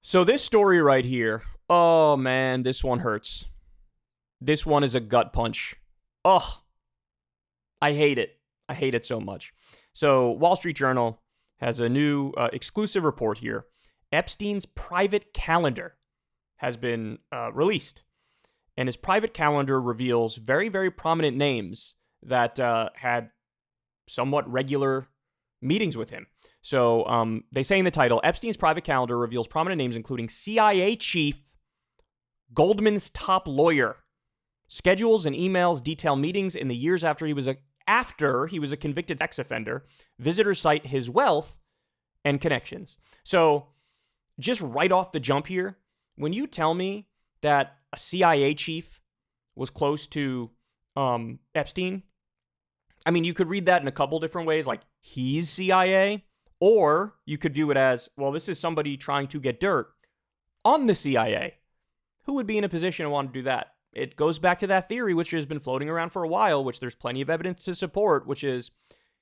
So this story right here, oh man, this one hurts. This one is a gut punch. Ugh, I hate it. I hate it so much. So Wall Street Journal has a new exclusive report here. Epstein's private calendar has been released. And his private calendar reveals very, very prominent names that had somewhat regular meetings with him. So they say in the title, Epstein's private calendar reveals prominent names including CIA chief, Goldman's top lawyer. Schedules and emails detail meetings in the years after he was a convicted sex offender. Visitors cite his wealth and connections. So just right off the jump here, when you tell me that a CIA chief was close to Epstein, I mean, you could read that in a couple different ways, like he's CIA, or you could view it as, well, this is somebody trying to get dirt on the CIA. Who would be in a position to want to do that? It goes back to that theory, which has been floating around for a while, which there's plenty of evidence to support, which is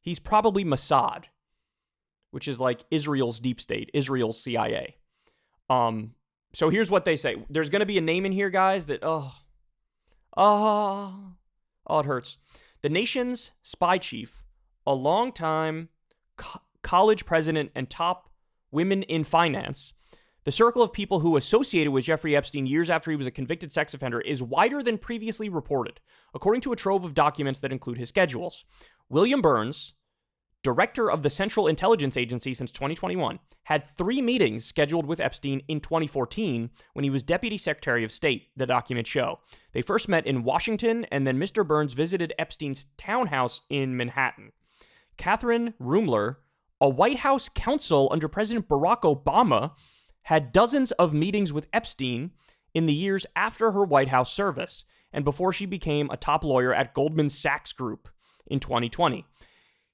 he's probably Mossad, which is like Israel's deep state, Israel's CIA. So here's what they say. There's going to be a name in here, guys, that, it hurts. The nation's spy chief, a longtime college president and top women in finance, the circle of people who associated with Jeffrey Epstein years after he was a convicted sex offender is wider than previously reported, according to a trove of documents that include his schedules. William Burns, director of the Central Intelligence Agency since 2021, had 3 meetings scheduled with Epstein in 2014 when he was Deputy Secretary of State, the documents show. They first met in Washington, and then Mr. Burns visited Epstein's townhouse in Manhattan. Catherine Rumler, a White House counsel under President Barack Obama, had dozens of meetings with Epstein in the years after her White House service and before she became a top lawyer at Goldman Sachs Group in 2020.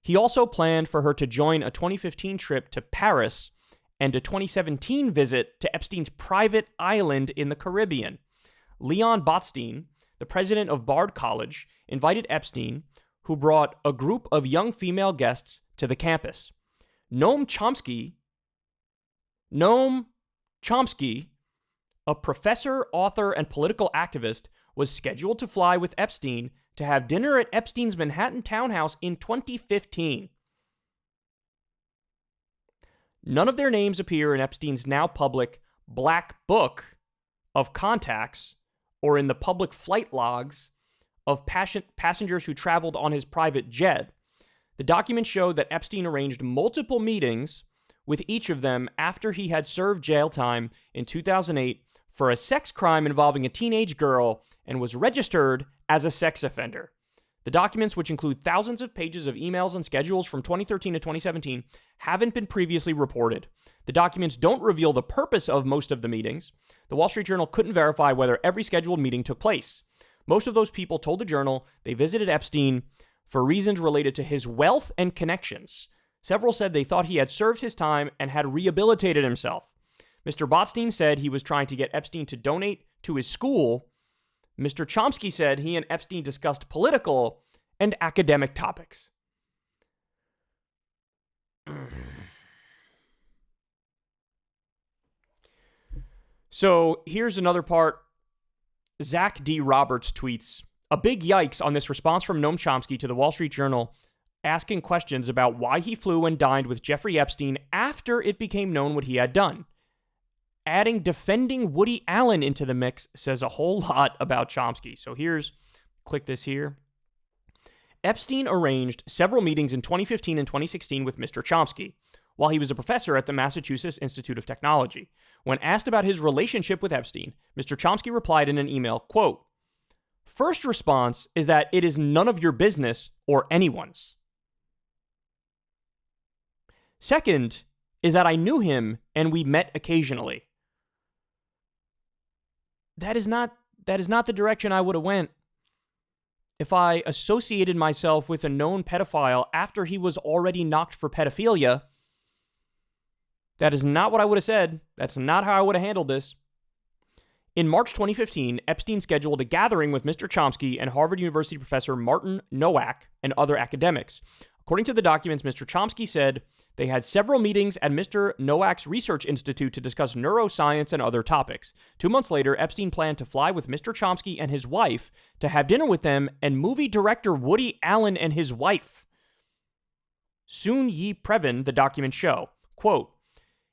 He also planned for her to join a 2015 trip to Paris and a 2017 visit to Epstein's private island in the Caribbean. Leon Botstein, the president of Bard College, invited Epstein, who brought a group of young female guests to the campus. Noam Chomsky, a professor, author, and political activist, was scheduled to fly with Epstein to have dinner at Epstein's Manhattan townhouse in 2015. None of their names appear in Epstein's now public Black Book of contacts or in the public flight logs of passengers who traveled on his private jet. The documents show that Epstein arranged multiple meetings with each of them after he had served jail time in 2008 for a sex crime involving a teenage girl and was registered as a sex offender. The documents, which include thousands of pages of emails and schedules from 2013 to 2017, haven't been previously reported. The documents don't reveal the purpose of most of the meetings. The Wall Street Journal couldn't verify whether every scheduled meeting took place. Most of those people told the Journal they visited Epstein for reasons related to his wealth and connections. Several said they thought he had served his time and had rehabilitated himself. Mr. Botstein said he was trying to get Epstein to donate to his school. Mr. Chomsky said he and Epstein discussed political and academic topics. So here's another part. Zach D. Roberts tweets, a big yikes on this response from Noam Chomsky to the Wall Street Journal asking questions about why he flew and dined with Jeffrey Epstein after it became known what he had done. Adding defending Woody Allen into the mix says a whole lot about Chomsky. So click this here. Epstein arranged several meetings in 2015 and 2016 with Mr. Chomsky while he was a professor at the Massachusetts Institute of Technology. When asked about his relationship with Epstein, Mr. Chomsky replied in an email, quote, "First response is that it is none of your business or anyone's. Second is that I knew him and we met occasionally." That is not the direction I would have went. If I associated myself with a known pedophile after he was already knocked for pedophilia, that is not what I would have said. That's not how I would have handled this. In March 2015, Epstein scheduled a gathering with Mr. Chomsky and Harvard University professor Martin Nowak and other academics. According to the documents, Mr. Chomsky said They had several meetings at Mr. Nowak's research institute to discuss neuroscience and other topics. 2 months later, Epstein planned to fly with Mr. Chomsky and his wife to have dinner with them and movie director Woody Allen and his wife. Soon Yi Previn, the documents show, quote,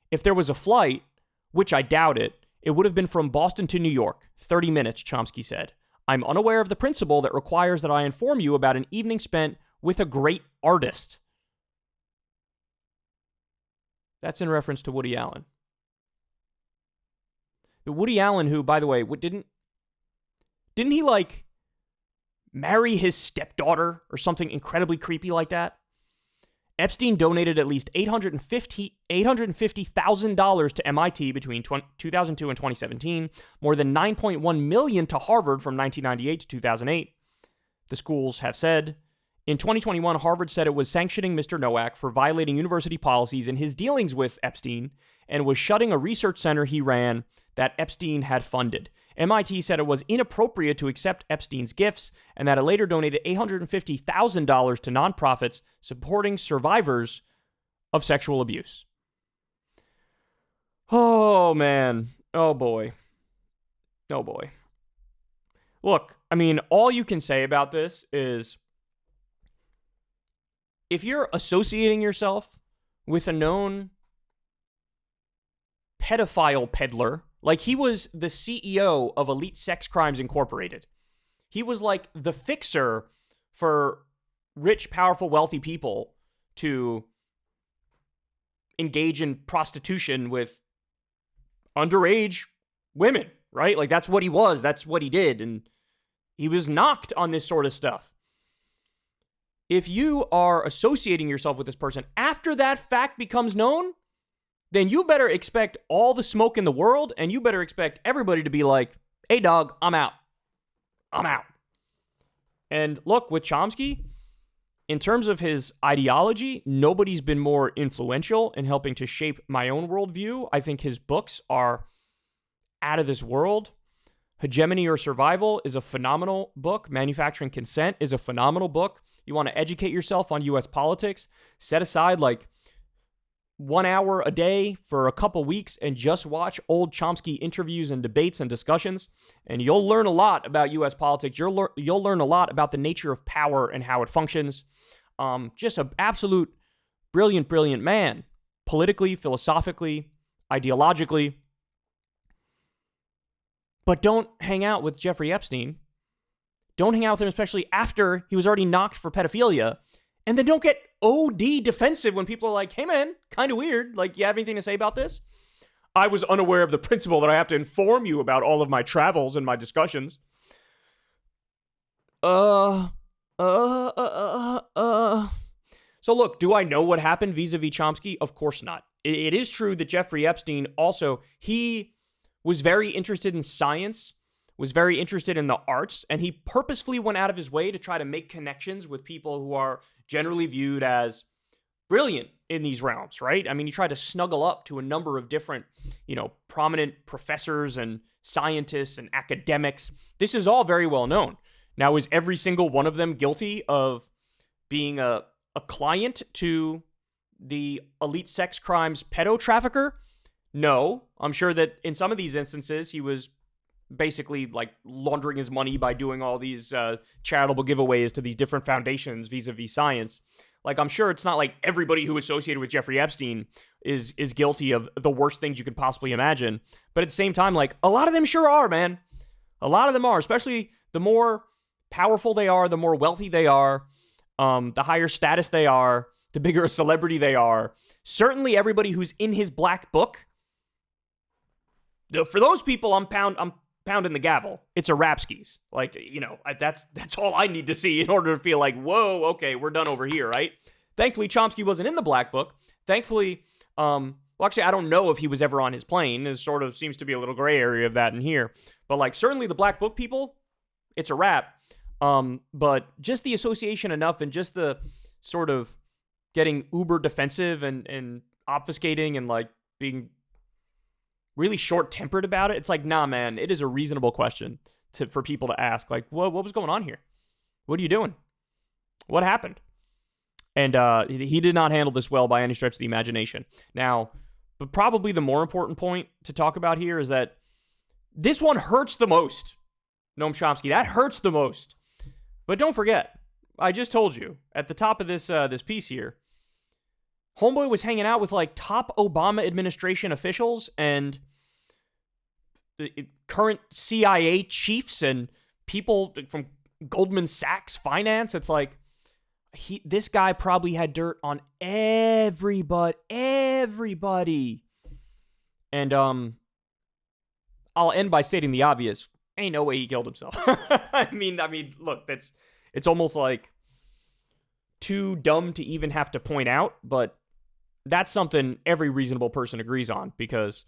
if there was a flight, which I doubt it would have been from Boston to New York, 30 minutes, Chomsky said. I'm unaware of the principle that requires that I inform you about an evening spent with a great artist. That's in reference to Woody Allen. The Woody Allen who, by the way, didn't he, like, marry his stepdaughter or something incredibly creepy like that? Epstein donated at least $850,000 to MIT between 2002 and 2017, more than $9.1 million to Harvard from 1998 to 2008. The schools have said. In 2021, Harvard said it was sanctioning Mr. Nowak for violating university policies in his dealings with Epstein and was shutting a research center he ran that Epstein had funded. MIT said it was inappropriate to accept Epstein's gifts and that it later donated $850,000 to nonprofits supporting survivors of sexual abuse. Oh, man. Oh, boy. Oh, boy. Look, I mean, all you can say about this is if you're associating yourself with a known pedophile peddler, like he was the CEO of Elite Sex Crimes Incorporated. He was like the fixer for rich, powerful, wealthy people to engage in prostitution with underage women, right? Like that's what he was. That's what he did. And he was knocked on this sort of stuff. If you are associating yourself with this person after that fact becomes known, then you better expect all the smoke in the world, and you better expect everybody to be like, hey, dog, I'm out. I'm out. And look, with Chomsky, in terms of his ideology, nobody's been more influential in helping to shape my own worldview. I think his books are out of this world. Hegemony or Survival is a phenomenal book. Manufacturing Consent is a phenomenal book. You want to educate yourself on U.S. politics, set aside like 1 hour a day for a couple weeks and just watch old Chomsky interviews and debates and discussions, and you'll learn a lot about U.S. politics. You'll learn a lot about the nature of power and how it functions. Just an absolute brilliant, brilliant man, politically, philosophically, ideologically. But don't hang out with Jeffrey Epstein. Don't hang out with him, especially after he was already knocked for pedophilia. And then don't get OD defensive when people are like, hey man, kind of weird. Like, you have anything to say about this? I was unaware of the principle that I have to inform you about all of my travels and my discussions. So look, do I know what happened vis-a-vis Chomsky? Of course not. It is true that Jeffrey Epstein also, he was very interested in science, was very interested in the arts, and he purposefully went out of his way to try to make connections with people who are generally viewed as brilliant in these realms, right? I mean, he tried to snuggle up to a number of different, prominent professors and scientists and academics. This is all very well known. Now, is every single one of them guilty of being a client to the elite sex crimes pedo trafficker? No. I'm sure that in some of these instances, he was basically like laundering his money by doing all these charitable giveaways to these different foundations vis-a-vis science. Like, I'm sure it's not like everybody who associated with Jeffrey Epstein is guilty of the worst things you could possibly imagine. But at the same time, like, a lot of them sure are, man. A lot of them are, especially the more powerful they are, the more wealthy they are, the higher status they are, the bigger a celebrity they are. Certainly everybody who's in his black book, for those people, I'm pounding the gavel. It's a rapskis. Like, that's all I need to see in order to feel like, whoa, okay, we're done over here, right? Thankfully, Chomsky wasn't in the black book. Thankfully, actually, I don't know if he was ever on his plane. There sort of seems to be a little gray area of that in here. But, like, certainly the black book people, it's a wrap. But just the association enough and just the sort of getting uber defensive and obfuscating and, like, being really short-tempered about it. It's like, nah, man, it is a reasonable question for people to ask. Like, what was going on here? What are you doing? What happened? And he did not handle this well by any stretch of the imagination. Now, but probably the more important point to talk about here is that this one hurts the most. Noam Chomsky, that hurts the most. But don't forget, I just told you, at the top of this piece here, homeboy was hanging out with like top Obama administration officials and current CIA chiefs and people from Goldman Sachs finance. It's like, this guy probably had dirt on everybody. And I'll end by stating the obvious. Ain't no way he killed himself. I mean, look, it's almost like too dumb to even have to point out, but that's something every reasonable person agrees on, because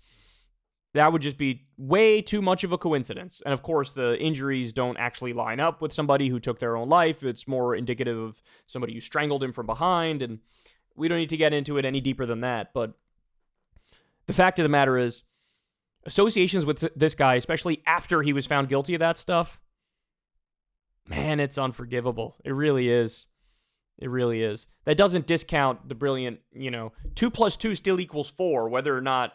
that would just be way too much of a coincidence. And of course, the injuries don't actually line up with somebody who took their own life. It's more indicative of somebody who strangled him from behind, and we don't need to get into it any deeper than that. But the fact of the matter is, associations with this guy, especially after he was found guilty of that stuff, man, it's unforgivable. It really is. It really is. That doesn't discount the brilliant, 2 + 2 still equals 4, whether or not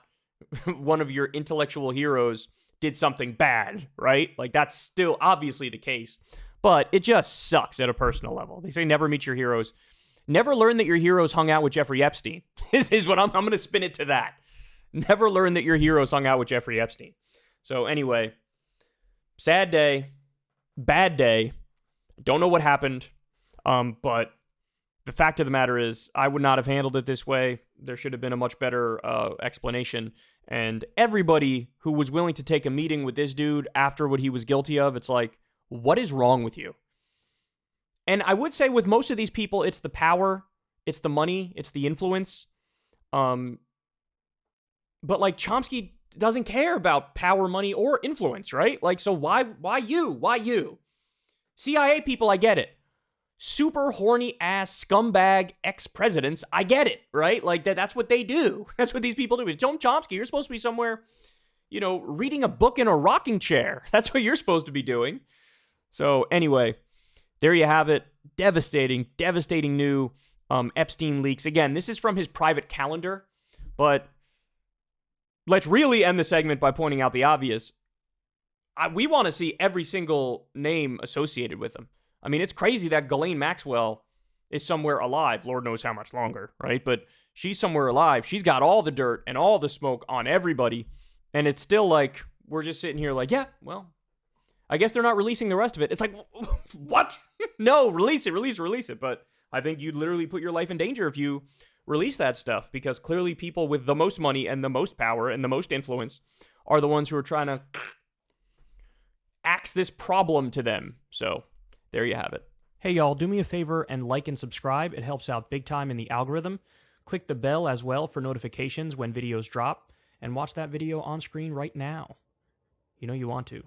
one of your intellectual heroes did something bad, right? Like, that's still obviously the case. But it just sucks at a personal level. They say never meet your heroes. Never learn that your heroes hung out with Jeffrey Epstein. This is what I'm going to spin it to that. Never learn that your heroes hung out with Jeffrey Epstein. So anyway, sad day, bad day. Don't know what happened, but the fact of the matter is, I would not have handled it this way. There should have been a much better explanation. And everybody who was willing to take a meeting with this dude after what he was guilty of, it's like, what is wrong with you? And I would say with most of these people, it's the power, it's the money, it's the influence. But like, Chomsky doesn't care about power, money, or influence, right? Like, so why you? Why you? CIA people, I get it. Super horny ass scumbag ex-presidents, I get it, right? Like, that's what they do. That's what these people do. Don't Chomsky, you're supposed to be somewhere, reading a book in a rocking chair. That's what you're supposed to be doing. So anyway, there you have it. Devastating new Epstein leaks. Again, this is from his private calendar, but let's really end the segment by pointing out the obvious. We want to see every single name associated with him. I mean, it's crazy that Ghislaine Maxwell is somewhere alive. Lord knows how much longer, right? But she's somewhere alive. She's got all the dirt and all the smoke on everybody. And it's still like, we're just sitting here like, yeah, well, I guess they're not releasing the rest of it. It's like, what? No, release it. But I think you'd literally put your life in danger if you release that stuff, because clearly people with the most money and the most power and the most influence are the ones who are trying to axe this problem to them. So there you have it. Hey, y'all, do me a favor and like and subscribe. It helps out big time in the algorithm. Click the bell as well for notifications when videos drop, and watch that video on screen right now. You know you want to.